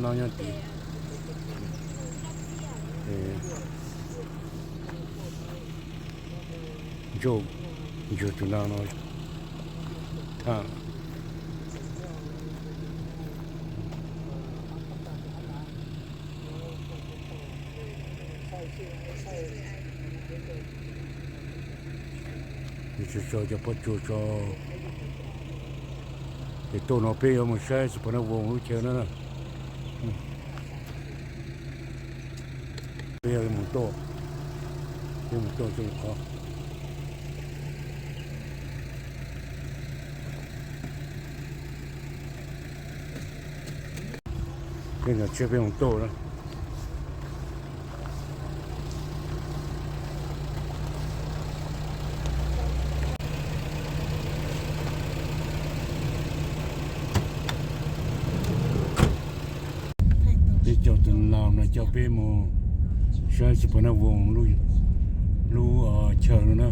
nào nhá thì dù dù tụi nào nó thằng cho bắt cho thì tôi nó bây giờ mà sai sự nó vùng lúc chơi nữa bây giờ một tô cho khó bây giờ chơi một tô đó để cho từng nào nó cho bé mồ sai sự nó vùng lu ở chờ nữa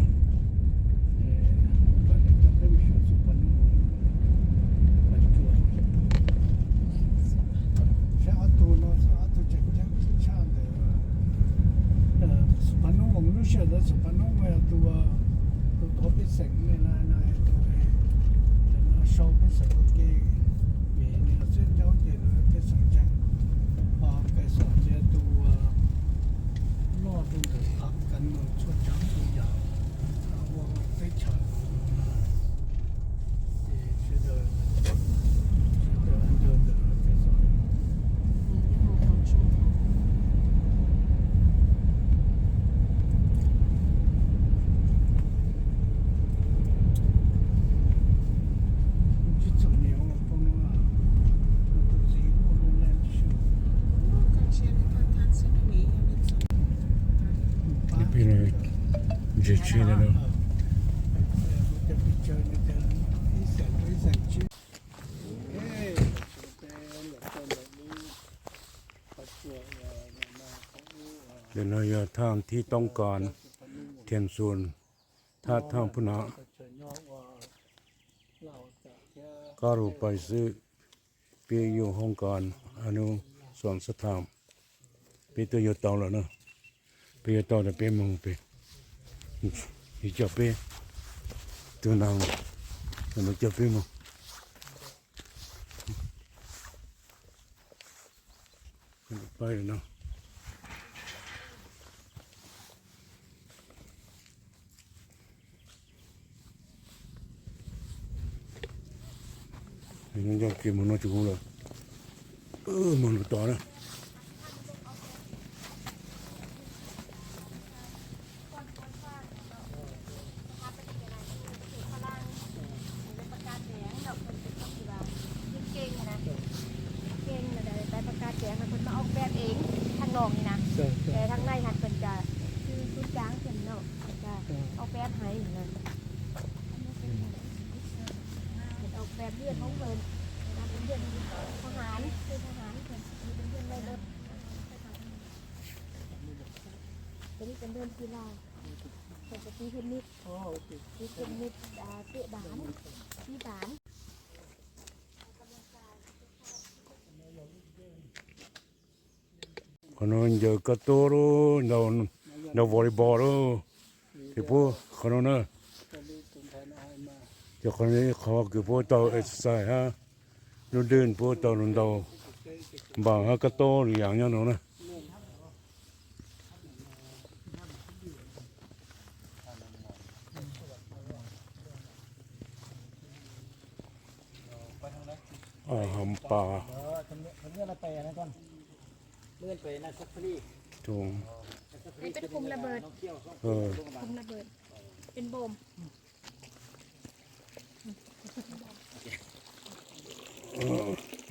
现在是把弄个多的省的那多烧的时候给那个最了解的省江该说这都老多的他跟出江都要我非常觉得这去的了。เดี๋ยวเราจะทำที่ต้องการเทียนส่วนถ้าทำพุ่นนะก็รู้ไปซื้อเปียอยู่ห้องการอนุสวนสถานเปียตัวอยู่เตาแล้วเนาะเปียเตาแต่เปียมึงเปียอีจะเปียตัวนางมันจะเปียมึงไปเนาะยังจะกินมันจะกูเลยมันต่อนะแต่ทางในหันเป็นจะคือชุดจ้างเป็นเนาะจะเอาแป๊บให้เลยเอาแป๊บเลือดของเพิ่นเป็นเลือดทหารเป็นทหารเพิ่นเป็นเลือดในรถตัวนี้เป็นเลือดกีฬาเป็นปฏิเทนนิสที่เทนนิสเตะบาสที่บาสคนนั้นเจอกระโตรูเราวอลเลย์บอลรูที่พวกคนนั้นนะจะคนนี้เขาคือพวกตัวเอ็กซ์ไซส์ฮะนู่นเดินพวกตัวนู่นตัวบางฮะกระโตหรืออย่างเงี้ยนู่นนะหำปลาเลื่อนไปนะก่อนเลื่อนไปนะซัฟฟารีถูกนี่เป็นคุมระเบิดคุมระเบิดเป็นโบม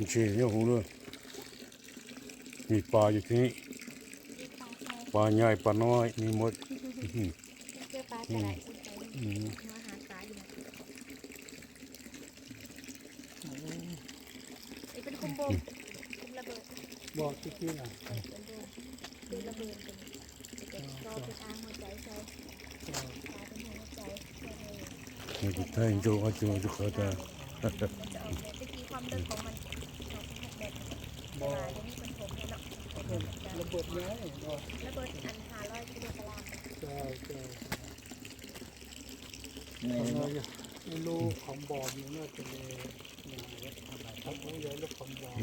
เชี่ยเนี่ยหูเลยมีปลาอยู่ที่นี่ปลาใหญ่ปลาน้อยมีหมดเจอปลาจะไหลอาหารปลาอยู่นะนี่เป็นคุมโบมคุมระเบิดบอกที่น่ะเป็นระเบิดเป็นรอเป็นอาหัวใจใช่ปลาเป็นหัวใจนี่ถ้าเห็นโจ้ก็จะเขาจะจะออกแบบตะกี้ความเดินของมัน ตลาดยังมีคนผมเนาะ ระเบิดย้ายเนาะ ระเบิดอัน500กิโลกรัม ใช่ใช่ ใน ไม่รู้ของบอมนี่น่าจะมีทับรู้ย้ายลูกของบอม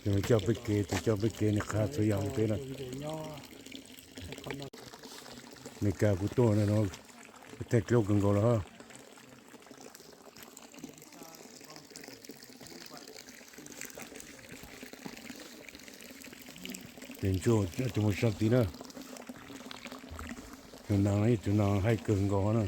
เดี๋ยวเจ้าไปเกแต่เจ้าไปเกในคาตัวอย่างไปนะ เดี๋ยวย่อคนนั้น ในกากุโต้นะเนาะแต่เกี่ยวกันก็แล้วฮะเป็นโจ้จะมุสักทีนะจะนางให้เกินก่อนนะ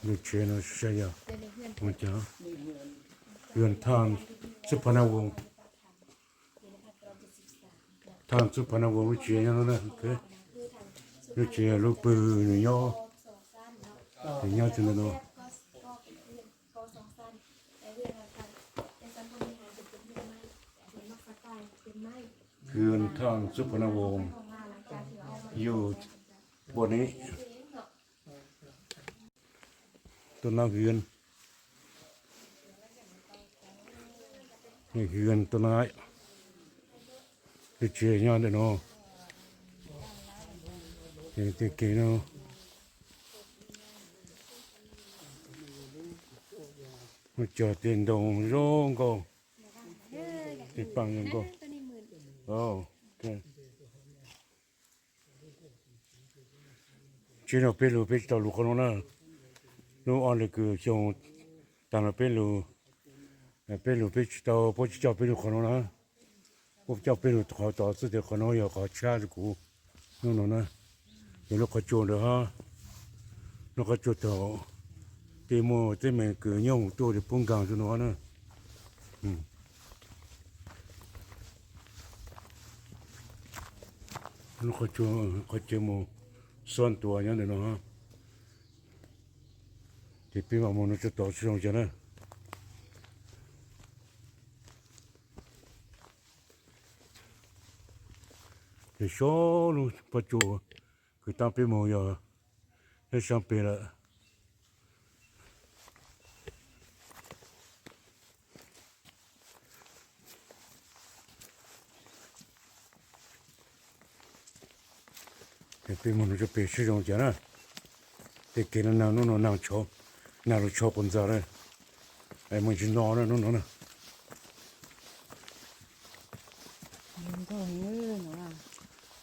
ลูกเชนใช่ยา เดี๋ยวนี้เพื่อน มันจะเรือนทางสุพรรณวงศ์ทางสุพรรณวงศ์ลูกเชนนั่นนะโอเคลูกเชนลูกปืนย่อย่อจนนั่นเนาะ ก็สองสั้นแต่เรื่องการเป็นสันพมีหารเป็นเรื่องไม้แต่เป็นนอกสไตล์เป็นไม้ เรือนทางสุพรรณวงศ์ ของมาหลังจากที่เอามา อยู่บนนี้ต้นน้ำเรือนนี่เรือนต้นไม้ลูกเชนย่อเด้อเนาะเด็กๆเนาะมันจอดเต็นดงร้องก็ติดปังยังก็ ตัวนี้หมื่น อ๋อโอเคci no pelo pesta lu corona no alle che sono tanto pelo pelo pesta poi ci pelo corona poi ci pelo tra ta de corona ya ka cha ku no no na yo lo ka cho de ha no ka cho to te mo te me que nyong to de pung gang so no na no ka cho mo son tua nhá này nó ha thì bây giờ nó cho tổ sử dụng cho nó thì số luôn bắt chùa cái tam bây giờ nó sang bây là thì bây giờ nó cho bây sử dụng cho nó thì cái nó nào cho nào nó cho con ra đây em mình chỉ nó nữa nó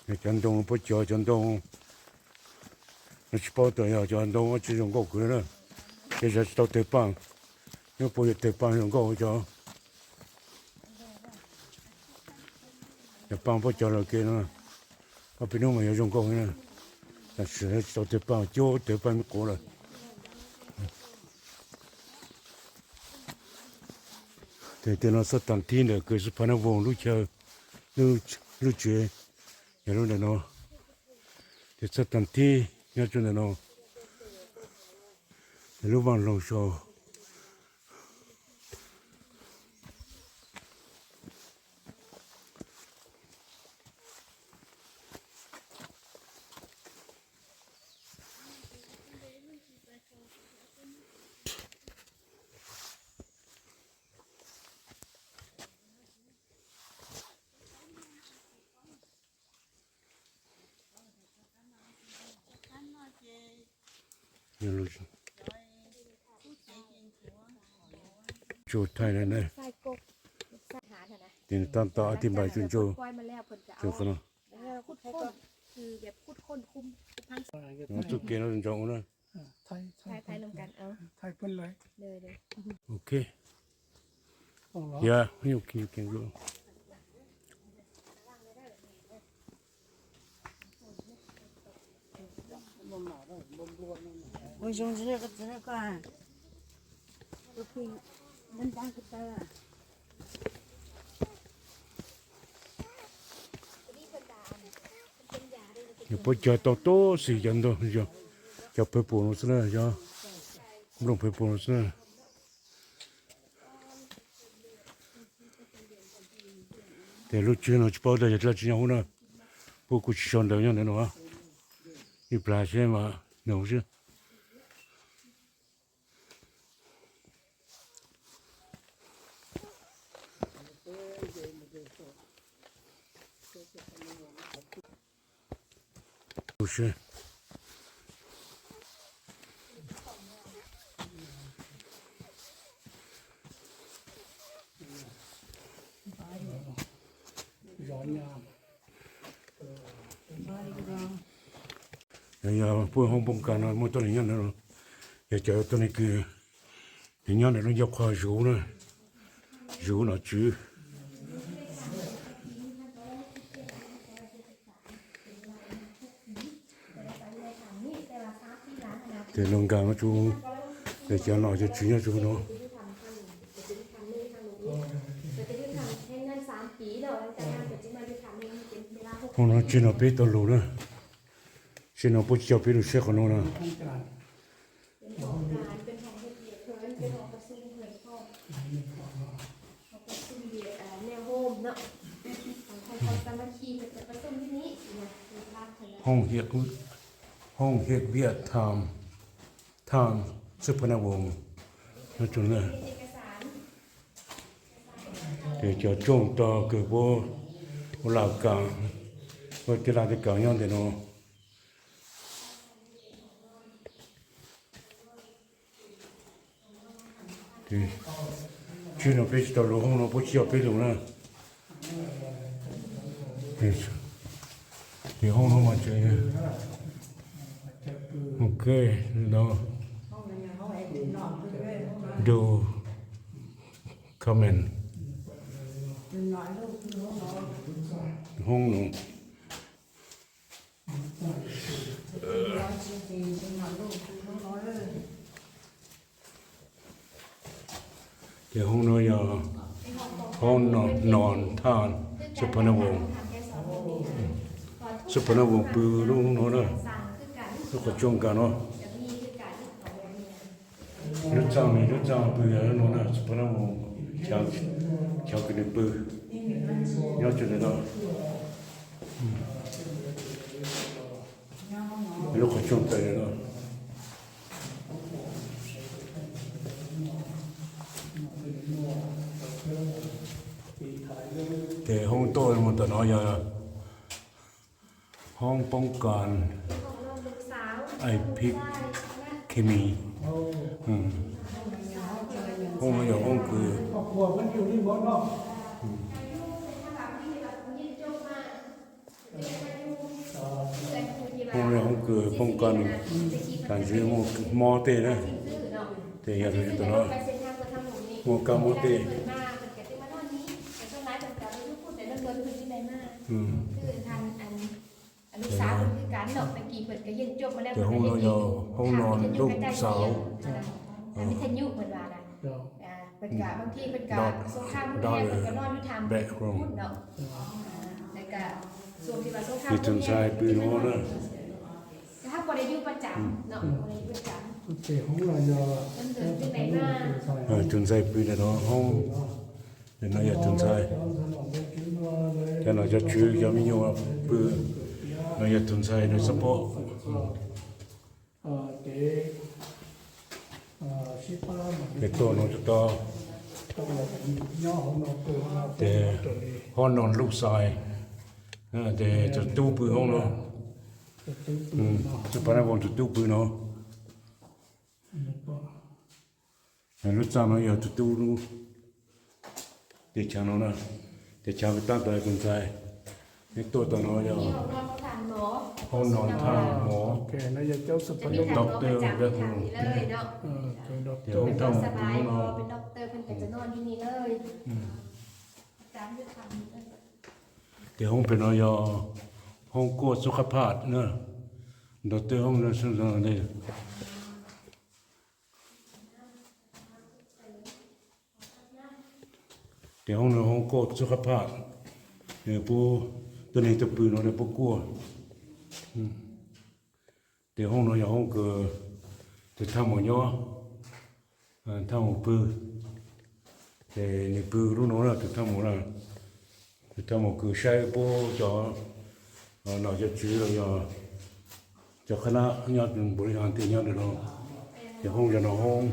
cái chân đông不叫chân đông nó chỉ bảo tôi要chân đông我只用过去了这是到对半又不有对半用过就对半不叫了给了我平常没有用过呢但是到对半就对半没过了对对那是当天的可是怕那网路车路绝也路的喏这是当天要做的喏路网路上จุดไทยนั่นนะ ใส่กบใส่หาเถอะนะ ที่ตามต่ออธิบายจนโจ ปล่อยมาแล้วเพิ่นจะ โจ เอา คนนั้น คุดค้นคือแบบคุดค้นคุมทั้ง มันจุดเกณฑ์เราจงนะ ไทย ไทยลงกันเอา ไทยเพิ่นเลย เลย โอเค ต้องรอ อย่าไม่โอเคเก่งรู้ 我兄弟那个真的干，都可以能当个单。 นี่เพิ่นด่าเป็นยาด้วย有不叫到多时间都叫陪伴我是呢，叫不能陪伴我是呢。แต่รู้ชื่อเราจะบอกได้จะละจริงๆนะพวกกูชอนเดียวอย่างนั้นวะนี่ปลาใช่ไหมหนูใช่不是。ย้อนยาม อย่าพูดห้องป้องกันนะมันตัวนี้นั่นนะอย่าเจอตัวนี้คืออย่างนี้นะเราอยากควาอยู่นะอยู่นะจื้อแต่ลงกลางก็จูแต่จะหน่อยจะจื้อจูเนาะห้องนั้นจีนเอาไปตลอดนะจีนเอาไปจะไปดูเช็คคนนู้นนะ ต้องการ เป็นของการเป็นของเฮ็ดเบียดเพิ่นเป็นของประชุมเพิ่นพ่อของประชุมเบียดแนวโฮมเนาะของคนสามัคคีเพิ่นจะประชุมที่นี้นะมีภาพเพิ่น ห้องเฮ็ดเวียดทางสุพรรณวงศ์นั่นจุดนั้น เอกสาร เดี๋ยวจะจ้องต่อเกิดว่าหลักการว่าจะลาที่การยังเดี๋ยวน้ที่ชื่อเราไปตลอดห้องเราไปเชี่ยวไปลงนะเดี๋ยวห้องเรามาเจอโอเคเนาะดูคอมเมนต์ห้องหนูเดี๋ยวห้องนอนห้องนอนทานสุพรรณวงศ์สุพรรณวงศ์ปืนลูกน้องนะลูกก็จ้องกันเนาะรู้จักไหมรู้จักปืนแล้วน้องนะสุพรรณวงศ์ชาวกินปืนยอดจุดเลยเนาะลูกก็จ้องใจเลยเนาะแต่ห้องโต้มันตัวน้อยอะห้องป้องกันไอพิษเคมีห้องมันอย่างห้องคือ ครอบครัวมันอยู่ที่บนเนาะ ห้องอย่างห้องคือป้องกันการซื้อมอเตนะแต่อย่างนี้ตัวน้อยหมวกกามอเตคือทางอันลูกสาวเพิ่นคือกันเนาะตะกี้เพิ่นก็เรียนจบมาแล้ว แต่ห้องเรายาวห้องนอนลูกสาว วิทยุเพิ่นว่านะ เดี๋ยว เพิ่นก็บางทีเพิ่นก็สงครามเพิ่นเพิ่นก็นอนอยู่ทางพุ่นเนาะแล้วก็ช่วงที่ว่าสงคราม ที่จนชายปืนโอ้นะ ถ้าบ่ได้อยู่ประจำเนาะบ่ได้อยู่ประจำ โอเคของเราจะ มันเดินที่ไหนมา จนชายปืนเนาะห้องเดี๋ยวน้อยจนชายแต่เราจะชื่อจะมีอยู่ปืนน้อยจนชายโดยเฉพาะ เด็กชิป้าเหมือน เด็กตัวน้องจะต่อ ย่อของเราตัวเรา แต่ห้องนอนลูกชายแต่จะตู้ปืนห้องเนาะสุพรรณวงศ์จะตู้ปืนเนาะรู้จักไหมอย่าจะตู้รู้เด็กชายน้องนะเด็กชายไปตั้งตัวคนชายเด็กตัวน้อยอย่า ที่ห้องนอนทางหมอ ห้องนอนทางหมอ โอเคนะอย่าเจ้าสุพร จะ รณ มี วง ทาง ศ์ หมอประจำที่ทางนี้เลยเนาะ คือดอก เดี๋ เต ยว อร์ ต้อง สบายพอเป็นด็อกเตอร์เพิ่นก็จะนอนที่นี่เลยตามที่ทำ เดี๋ยวห้องเป็นอยห้องกวดสุขภาพเนอะดอกเตอร์ห้องนั้นสุดเลยเดี๋ยวห้องนั้นห้องกวดสุขภาพเนี่ยผู้ตัวนี้จะปืนอะไรพวกกลัว thì hôm nó hôm cứ thì thăm một nhau thăm một bự thì những bự lúc nó là thì thăm một là thì thăm một cứ sai bố cho nó cho chú rồi cho khán giả nhau từng buổi hàng thì nhau được nó thì hôm giờ nó hôm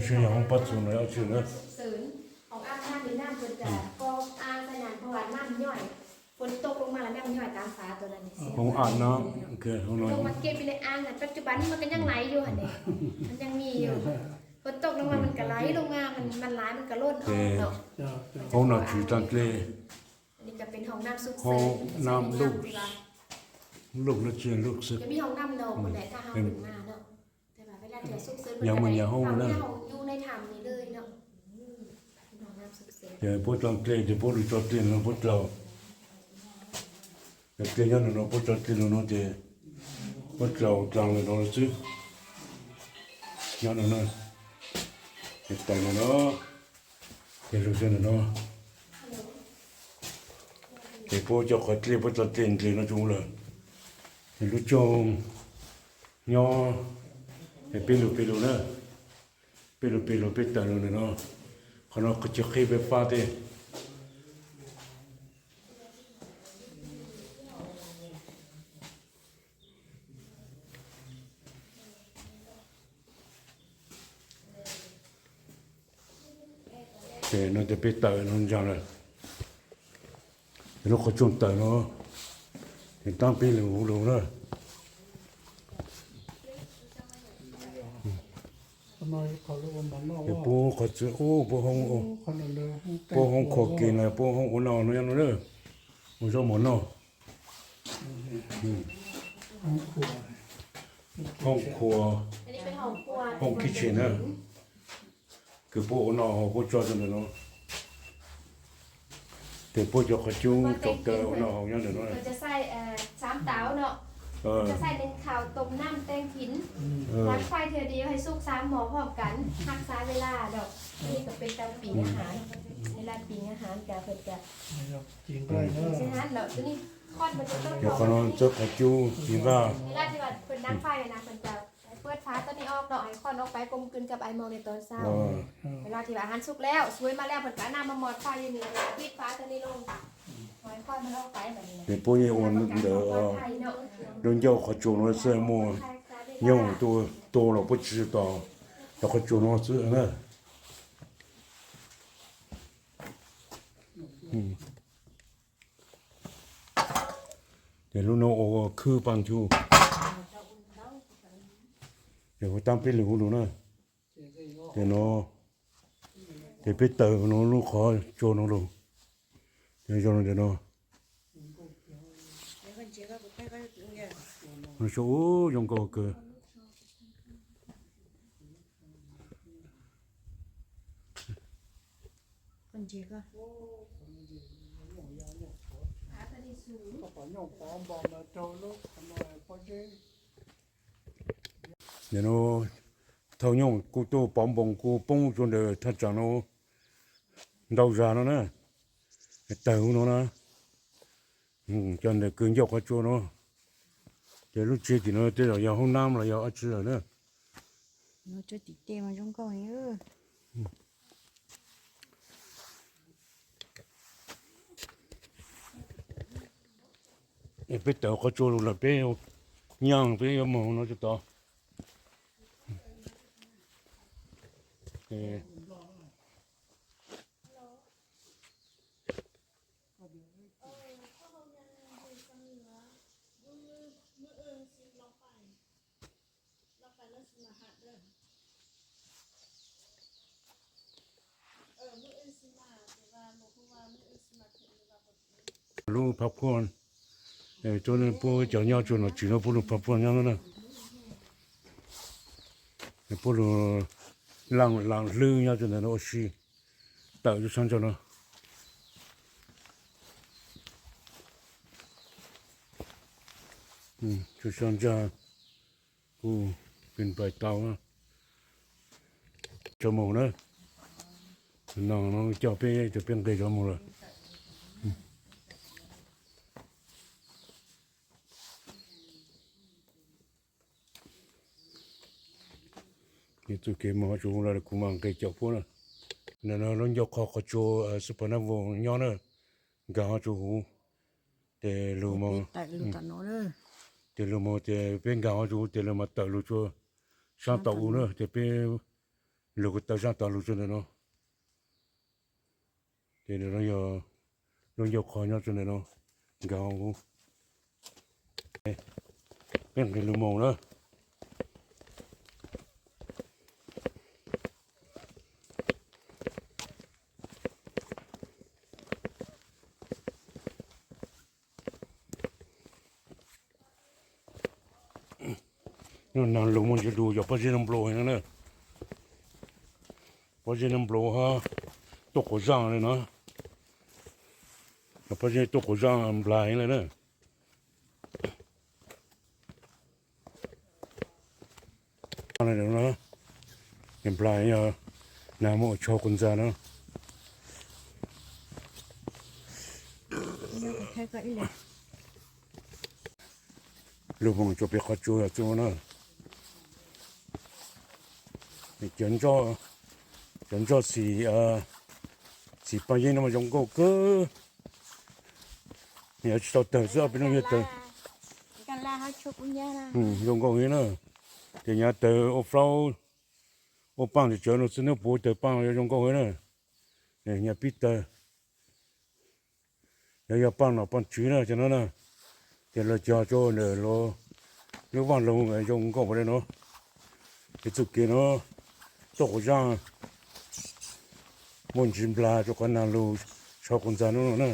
sẽ hôm bắt xuống nó chưa nữa ศูนย์ของอาคารในน้ำเพิ่นจะก็อาสนานเพราะว่าน้ำย่อยฝนตกลงมาแล้วน้ำย่อยตามฝาตัวนั้นนี่เสีย hôm ăn nó cái hôm ล nói งมาเก็บไปในอ่างน่ะปัจจุบันนี้มันก็ยังไหลอยู่หั่นเด้มันยังมีอยู่ฝนตกลงมามันก็ไหลลงมามันไหลมันก็ล้นออกเนาะ hôm nào chỉ tăng lên อันนี้ก็เป็นห้องน้ำซุก ห้ เส อง ริม น้ำลูก lúc nó chưa lúc sức จะมีห้องน้ำดอกคนใดถ้าเฮาขึ้นมาเนาะแต่ว่าเวลาที่ซุกเสริม ยังมันยังห้อง นะ นะ อยู่ในถ้ำนี่เลยเนาะห้องน้ำซุกเสริม để bố tăng lên thì bố được cho tiền nó bố trâu cái tiền nhân nó bố cho tiền nó thì bố trâu tăng là nó chứ nhân nó cái tay nó cái rồi nó thì bố cho khỏi tiền bố cho tiền thì nó chung là thì lúc trông nho thì pê lù nữa pê lù tay rồi nó còn nó chỉ khi bị phá thì nóจะไปเตะnóจังเลยnó có chungเตะnó thì tăng pin là ngủ luôn đó ทำไมเขาเรียกว่ามันนอก thì ว่า bố có chữ ô bố không ô ขนาดเลย bố không khó kín này bố không uống nào nó ăn nó nữa một số món nào ห้องครัว không khua อันนี้เป็นห้องครัว không kitchen nữa cứ bố uống nào bố cho cho nó thì bố cho cái chú cho cái uống nào không nhớ được nó เรา này จะใส่สามเต๋าเนาะ จะใส่เป็นข้าวต้มน้ำแตงผินล้างไฟเธอเดียวให้สุกสามหม้อพร้อมกันหักษาเวลาดอกนี่ก็เป็นการปิ้งอาหารเวลาปิ้งอาหารกะเพิ่นกะ จริงได้เนอะ ฉะนั้นเนาะตัวนี้ค่อนมันจะต้อง เดี๋ยวเขานอนเจอกับจูกินข้าว เวลาที่ว่าเพิ่นดังไฟนะเพิ่นจะเปิดฝาตัวนี้ออกเนาะให้ค่อนออกไปกลมกลืนกับไอโมในตอนเช้า เวลาที่ว่าอาหารสุกแล้วสวยมาแล้วเพิ่นก็เอาน้ำมาหมดไฟอยู่นี่แล้วปิดฝาตัวนี้ลงปล่อยค่อนมันออกไปแบบนี้ thì bố như ổn đỡ ไฟเนาะ đừng cho họ chủ nó sẽ mua nhưng tôi là bố chỉ tao là họ chủ nó sẽ nữa để lúc nó ở khứ bằng chú để có tăng pin lửa luôn nữa để nó để biết tờ nó lúc khó cho nó luôn để cho nó để nó nó số trong cầu cơ คนเจ๊ก็ ก็ปล่อยปอมบอมมาโจลูกทำไมพอดี để nó thâu nhung cô tô bóng bóng cô bông cho để thật chẳng nó đau ra nó nè tàu nó nè cho để cứng dọc cái chỗ nó để lúc chia thì nó tới là giờ hôm nam là giờ ăn chưa nữa หนูจะติดเตะมาจงก่อนเออ biết tàu có chỗ là bé nhang bé màu nó cho to lu popcorn cho nên bố cháu nhau cho nó chỉ nó bố lu popcorn nhau nữa bố lu lăng lư nhau cho nên nó xì tạo cho sang cho nó cho sang cho cô bên bài tàu á cho mù nữa nó cho bên cây cho mù rồi นี่ตัวเกมมาจูงแล้วกูมังเกจพวกน่ะนั่นน่ะลงยกคอจูสุพรรณวงศ์ย้อนน่ะกาจูแต่ลูม tại lũ tận nó đó แต่ลูมแต่เป็นกาจูแต่ลูมาตะลูจูช่างตะอูน่ะแต่เป็นลูกตะช่างตะลูจูเนาะแต่ลงยกคอย้อนจูเนาะกาจูเป็นcáiลูมเนาะนั่นลูกมันจะดูอย่าไปเจนน้ำโปรยนั่นเนอะไปเจนน้ำโปรฮะตกหัวจ่างเลยนะอย่าไปเจนตกหัวจ่างปลายเลยเนอะอะไรเดี๋ยวนะเห็นปลายอ่ะน้ำมันชอบคนจานะ nó có thay gãy này ลูกมันจะไปขัดจูจูนะเจนจ่อสี่ปัญญาเนี่ยมันจงก็เนี่ยจะต่อเสือเป็นยังไงต่อ กันละเขาชกเนี่ยนะ จงก็เห็นนะแต่เนี่ยต่อโอ้ฟลาวโอ้ปังจะเจอหนูซึ่งเนี่ยปวดต่อปังยังจงก็เห็นนะเนี่ยปิดต่อเนี่ยปังเนาะปังชื้นนะฉะนั้นนะเดี๋ยวเราจะโจ้เนี่ยเราวางลงไอ้จงก็ไปเลยเนาะไอ้สุกี้เนาะตกจังมันจิมปลาจุกันนั่งลูชอบคนจานุนนะ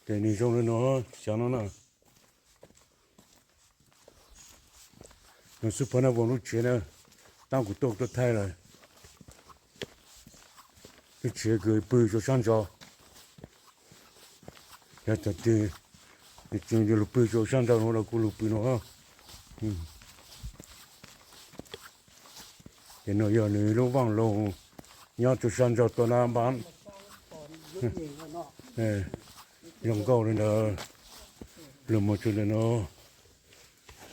แต่นี่จงเลยเนาะฉันนะนั่นสุพรรณวงศ์ลูกเชนะตั้งกูตกตัวไทยเลยลูกเชยเกยปืน就上招要在这你今天路ปืน就上招我了กู路ปืนเนาะเดี๋ยวเราอย่าหนีลูกว่างลงย้อนจุดสันจอดตัวน้ำบ้านยังเก่าเลยเนอะลืมหมดจุดเลยเนาะ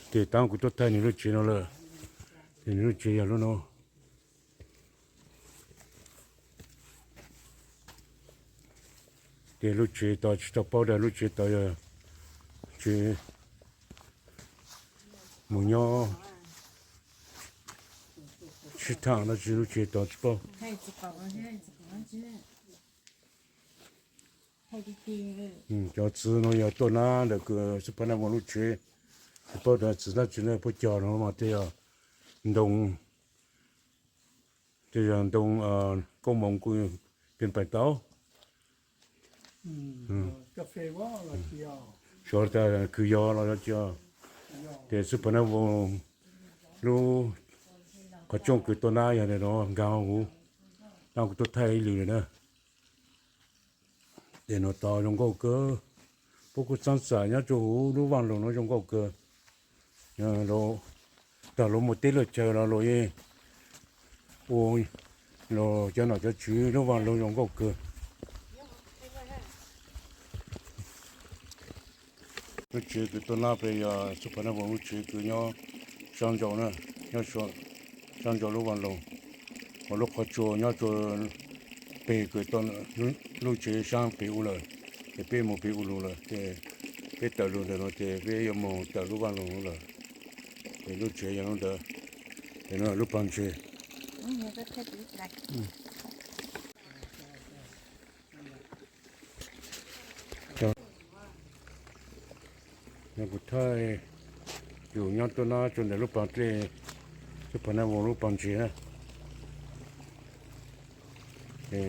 เดี๋ยวตั้งกูตัวไทยนี่รู้จีนเอาเลยเดี๋ยวรู้จีนอย่างรู้เนาะเดี๋ยวรู้จีนต่อจะเป้าเดี๋ยวรู้จีนต่อจีหมุนย่อ食堂那只有接到这包， hay chỉ có hay chỉ có chứ hay đi tìm 叫吃那要多拿那个是不能往路去，不然吃那去那不叫了嘛，这样动，这样动公蒙古变白刀， กาแฟว่าเราเที่ยว 说的คือยอเรา叫，แต่是不能往路。เขาจงคือตัวหน้าอย่างนี้เนาะกาวหูตั้งตัวไทยเลยนะเดี๋ยวต่อจงก็เกอพวกสันสายเนี่ยจูรู้ว่างลงเนาะจงก็เกอเนี่ยเราแต่เราหมดที่เราเจอเราเลยโอ้ยเราจะหน่อยจะชื้อรู้ว่างลงจงก็เกอรู้ชื้อคือตัวหน้าไปสุพรรณวงศ์รู้ชื้อคือเนี่ยช่างเจ้านะเนี่ยช่างช่างจอลูกวันลงพอลูกเขาจัวเนี่ยจัวเปย์เกิดตอนลูกเชื่อช่างเปย์อุเลยแต่เปย์โมเปย์อุลุเลยแต่เปย์ตะลุเดี๋ยวแต่เปย์ยังโมตะลุวันลงเลยแต่ลูกเชื่อยังต้องเดแต่เนี่ยลูกปังเชื่อ người ta thích đi lại เนี่ยกูไทยอยู่เนี่ยตัวน้าจนเดี๋ยวลูกปังเชื่อสุพรรณวงศ์ลูกปังเชื่อ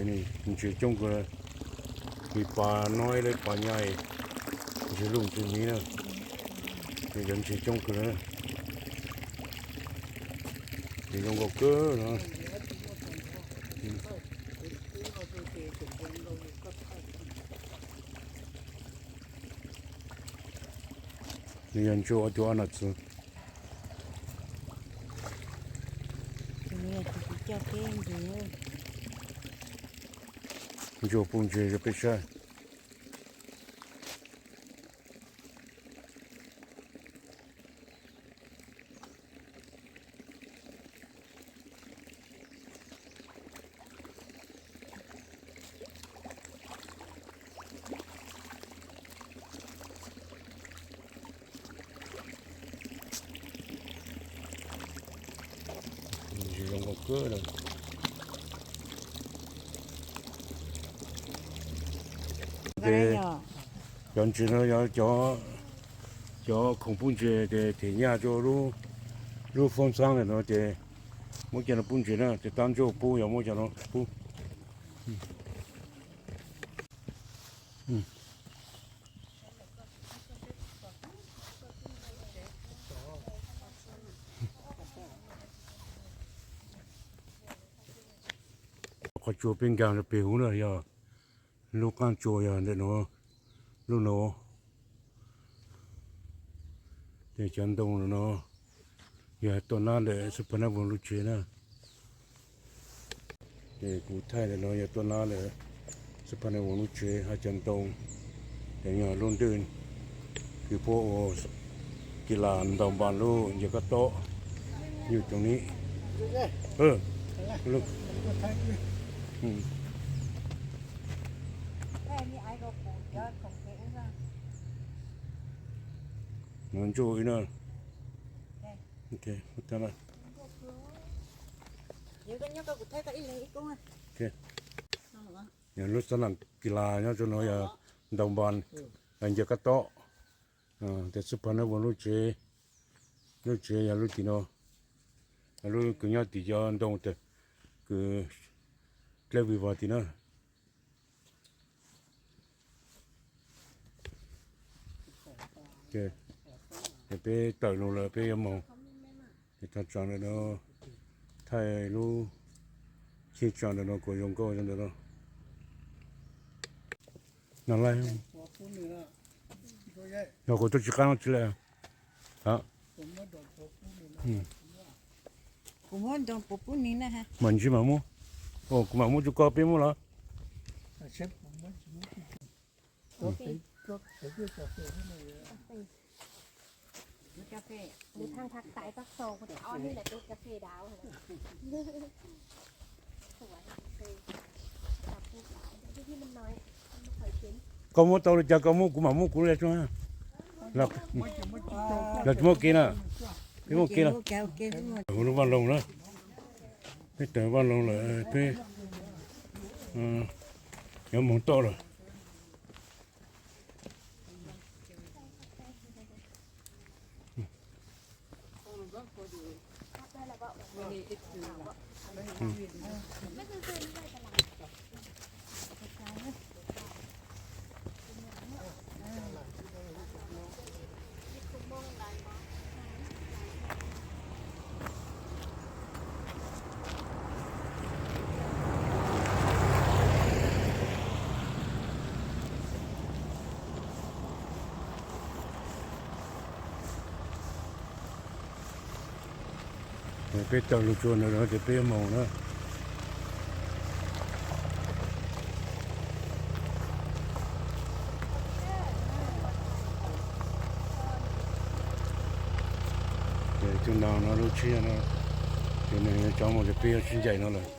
นี่มันเชื่อจงก็มีป่าน้อยเลยป่าใหญ่เชื่อลุงจุดนี้นะเดี๋ยวยังเชื่อจงก็เลยเดี๋ยวจงก็เก้อนะนี่ยังชัวร์ตัวอันนั้นสิ người thì cho thêm gì nữa 就不接就被晒。cỡ rồi cái đấy nhỏ chọn chuyện nó cho không bún chè thì nhà cho lu phong sang này nó thì mỗi cái nó bún chè nó thì tan cho bù ya mỗi cái nó bù có chùa bên cạnh là bể hú rồi giờ lúc ăn chùa giờ để nó lúc nó để chân đông nó giờ tuần nào để sắp đến vùng lúa chế nè để cụ thể là nó giờ tuần nào để sắp đến vùng lúa chế hay chân đông để nhờ luôn đơnคือพวกกีฬาดองบอลลูกยังก็โต๊ะอยู่ตรงนี้ลูก cái như ai có cụ cho không thể ra nó chui nữa ok ta này nếu cái nhóc có cụ thấy cái ít lấy ít cũng à ok nhà lúc sau nàyกีฬาnhá cho nó giờ đồng bòn anh giờ cắt to để sắp nó vào lúc chế nhà lúc thì nó lúc cứ nhau thì cho đồng thì cứ lấy vì vào thì nó ok để bé tự luôn là bé em mong thì ta chọn nó thay lúc khi chọn nó có dùng câu trong đó nó lại nó có tôi chỉ khăn chỉ là hả cũng muốn đồng bộ phun ní nè ha mình chỉ mà mua cũng mà mua cho có bé mua là cà phê หรือทางภาคใต้ปักโซก็จะอ้อนนี่แหละตู้กาแฟดาวเหรอสวยเลยจับผู้สาวที่มันน้อยมันไม่ค่อยเห็น có mua tàu là có mua cũng mà mua cũng là cho ha là mua kia nè cái mua kia nè ok nó văn lông đó cái tờ văn lông là cái nhóm món to rồi cái tàu lục chuồn nó thì bé màu nữa để chừng nào nó lục chia nó cho nên cho một cái bé xin dạy nó là